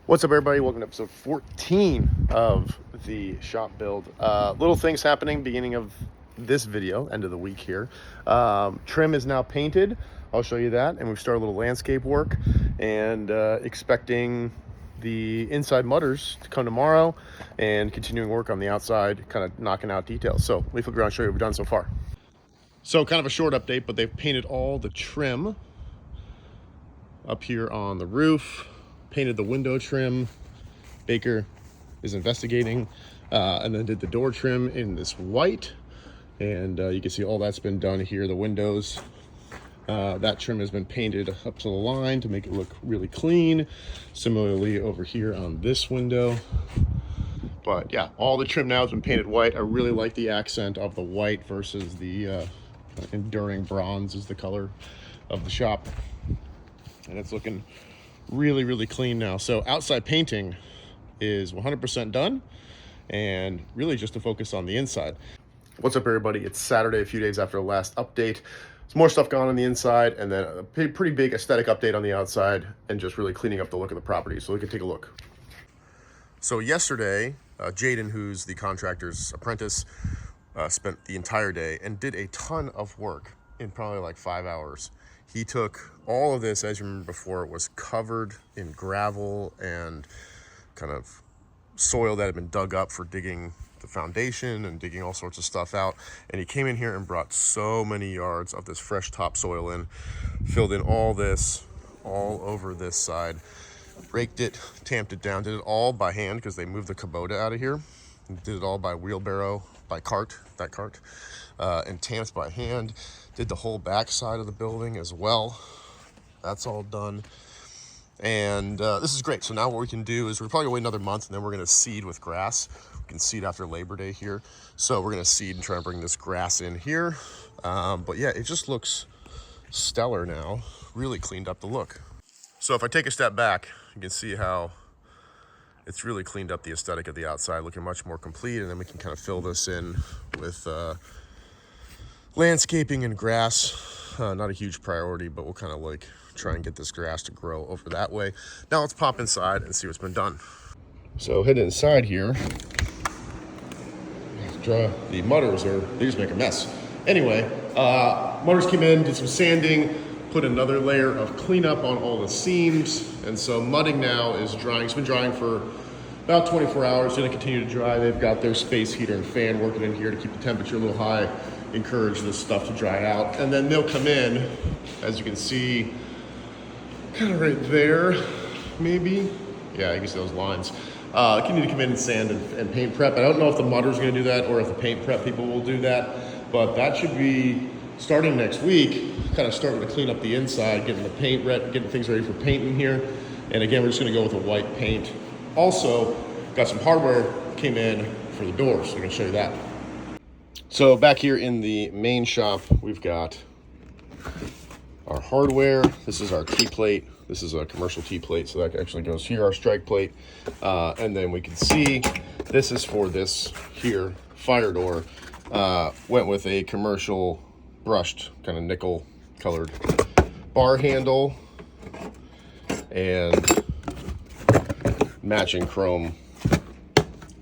What's up, everybody? Welcome to episode 14 of the shop build. Little things happening beginning of this video, end of the week here. Trim is now painted. I'll show you that. And we've started a little landscape work and expecting the inside mudders to come tomorrow and continuing work on the outside, kind of knocking out details. So let me flip around and show you what we've done so far. So kind of a short update, but they've painted all the trim up here on the roof, painted the window trim. Baker is investigating, and then did the door trim in this white. And you can see all that's been done here. The windows, that trim has been painted up to the line to make it look really clean. Similarly over here on this window. But yeah, all the trim now has been painted white. I really like the accent of the white versus the enduring bronze is the color of the shop. And it's looking really, really clean now. So outside painting is 100% done, and really just to focus on the inside. What's up, everybody? It's Saturday, a few days after the last update. There's more stuff going on the inside, and then a pretty big aesthetic update on the outside, and just really cleaning up the look of the property. So we can take a look. So yesterday, Jaden, who's the contractor's apprentice, spent the entire day and did a ton of work in probably like 5 hours. He took all of this, as you remember before, it was covered in gravel and kind of soil that had been dug up for digging the foundation and digging all sorts of stuff out. And he came in here and brought so many yards of this fresh topsoil in, filled in all this, all over this side, raked it, tamped it down, did it all by hand because they moved the Kubota out of here. Did it all by wheelbarrow, by cart, and tamped by hand. Did the whole back side of the building as well. That's all done. And this is great. So now what we can do is we're probably gonna wait another month, and then we're gonna seed with grass. We can seed after Labor Day here. So we're gonna seed and try and bring this grass in here. But yeah, it just looks stellar now. Really cleaned up the look. So if I take a step back, you can see how it's really cleaned up the aesthetic of the outside, looking much more complete. And then we can kind of fill this in with landscaping and grass. Not a huge priority, but we'll kind of like try and get this grass to grow over that way. Now let's pop inside and see what's been done. So heading inside here, the mudders they just make a mess. Anyway, mudders came in, did some sanding, put another layer of cleanup on all the seams. And so mudding now is drying. It's been drying for about 24 hours. It's gonna continue to dry. They've got their space heater and fan working in here to keep the temperature a little high, encourage this stuff to dry out. And then they'll come in, as you can see, kind of right there, maybe. Yeah, you can see those lines. You need to come in and sand and paint prep. I don't know if the mudder's gonna do that or if the paint prep people will do that, but that should be starting next week, kind of starting to clean up the inside, getting the paint ready, getting things ready for painting here. And again, we're just gonna go with a white paint. Also, got some hardware came in for the doors, so I'm gonna show you that. So back here in the main shop, we've got our hardware. This is our T-plate. This is a commercial T-plate, so that actually goes here, our strike plate. And then we can see this is for this here fire door. Went with a commercial brushed kind of nickel colored bar handle and matching chrome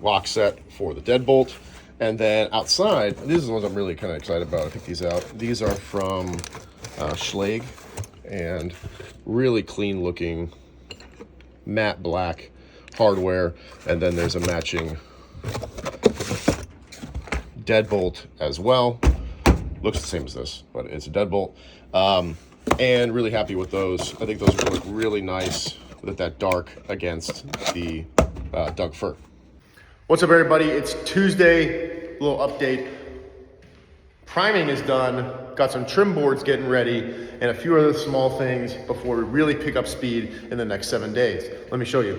lock set for the deadbolt. And then outside, these are the ones I'm really kind of excited about. I picked these out. These are from Schlage, and really clean looking matte black hardware. And then there's a matching deadbolt as well. Looks the same as this, but it's a deadbolt. And really happy with those. I think those are look really nice with that dark against the Doug fir. What's up, everybody? It's Tuesday, little update. Priming is done, got some trim boards getting ready, and a few other small things before we really pick up speed in the next 7 days. Let me show you.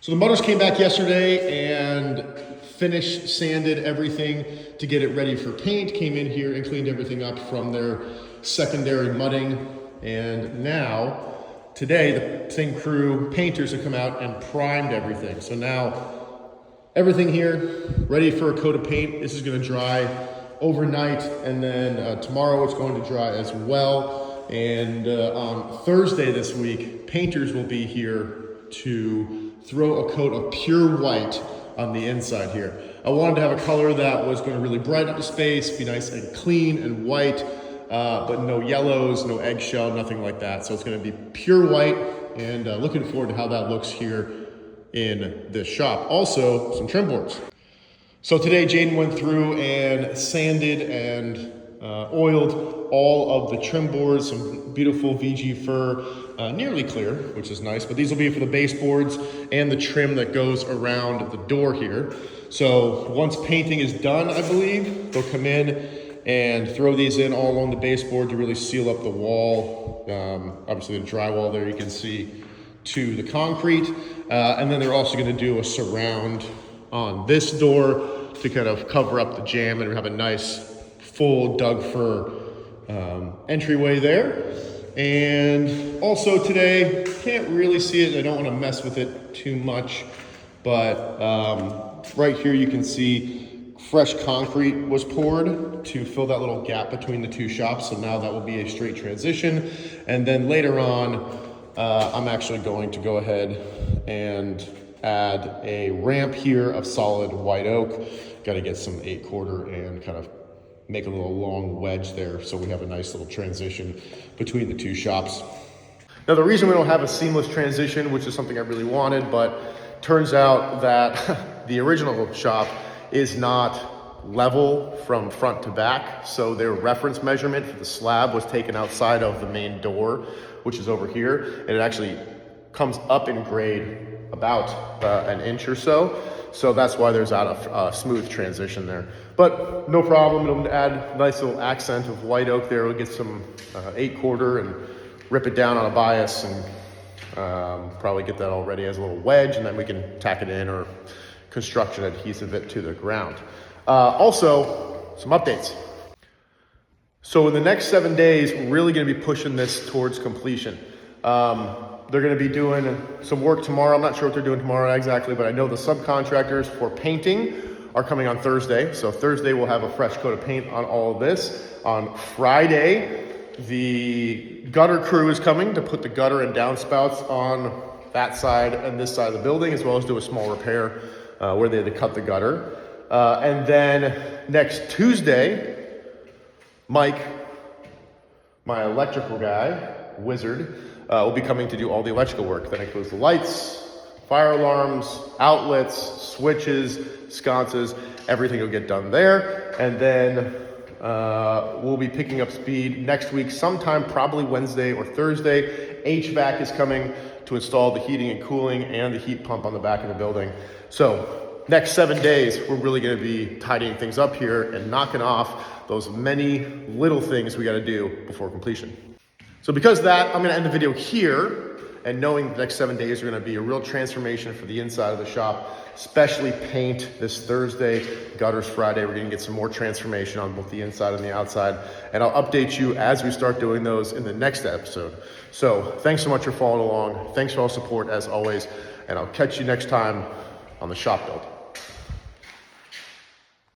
So the mudders came back yesterday and finished, sanded everything to get it ready for paint, came in here and cleaned everything up from their secondary mudding. And now, today, the same crew, painters, have come out and primed everything. So now, everything here ready for a coat of paint. This is gonna dry overnight, and then tomorrow it's going to dry as well. And on Thursday this week, painters will be here to throw a coat of pure white on the inside here. I wanted to have a color that was going to really brighten up the space, be nice and clean and white, but no yellows, no eggshell, nothing like that. So it's going to be pure white, and looking forward to how that looks here in this shop. Also, some trim boards. So today Jaden went through and sanded and oiled all of the trim boards, some beautiful VG fur, nearly clear, which is nice, but these will be for the baseboards and the trim that goes around the door here. So once painting is done, I believe, they'll come in and throw these in all along the baseboard to really seal up the wall. Obviously the drywall there you can see to the concrete. And then they're also gonna do a surround on this door to kind of cover up the jamb and have a nice full Doug fir entryway there. And also today, can't really see it, I don't want to mess with it too much, but right here you can see fresh concrete was poured to fill that little gap between the two shops. So now that will be a straight transition. And then later on, I'm actually going to go ahead and add a ramp here of solid white oak. Got to get some 8/4 and kind of make a little long wedge there so we have a nice little transition between the two shops. Now the reason we don't have a seamless transition, which is something I really wanted, but turns out that the original shop is not level from front to back. So their reference measurement for the slab was taken outside of the main door, which is over here. And it actually comes up in grade about an inch or so. So that's why there's not a smooth transition there. But no problem, it'll add a nice little accent of white oak there. We'll get some 8/4 and rip it down on a bias and probably get that all ready as a little wedge, and then we can tack it in or construction adhesive it to the ground. Also, some updates. So in the next 7 days, we're really gonna be pushing this towards completion. They're gonna be doing some work tomorrow. I'm not sure what they're doing tomorrow exactly, but I know the subcontractors for painting are coming on Thursday. So Thursday we'll have a fresh coat of paint on all of this. On Friday, the gutter crew is coming to put the gutter and downspouts on that side and this side of the building, as well as do a small repair where they had to cut the gutter. And then next Tuesday, Mike, my electrical guy, wizard, will be coming to do all the electrical work. That includes the lights, fire alarms, outlets, switches, sconces, everything will get done there. And then we'll be picking up speed next week, sometime probably Wednesday or Thursday. HVAC is coming to install the heating and cooling and the heat pump on the back of the building. So next 7 days, we're really gonna be tidying things up here and knocking off those many little things we gotta do before completion. So because of that, I'm gonna end the video here, and knowing the next 7 days are gonna be a real transformation for the inside of the shop, especially paint this Thursday, gutters Friday. We're gonna get some more transformation on both the inside and the outside, and I'll update you as we start doing those in the next episode. So thanks so much for following along. Thanks for all support as always, and I'll catch you next time on the Shop Build.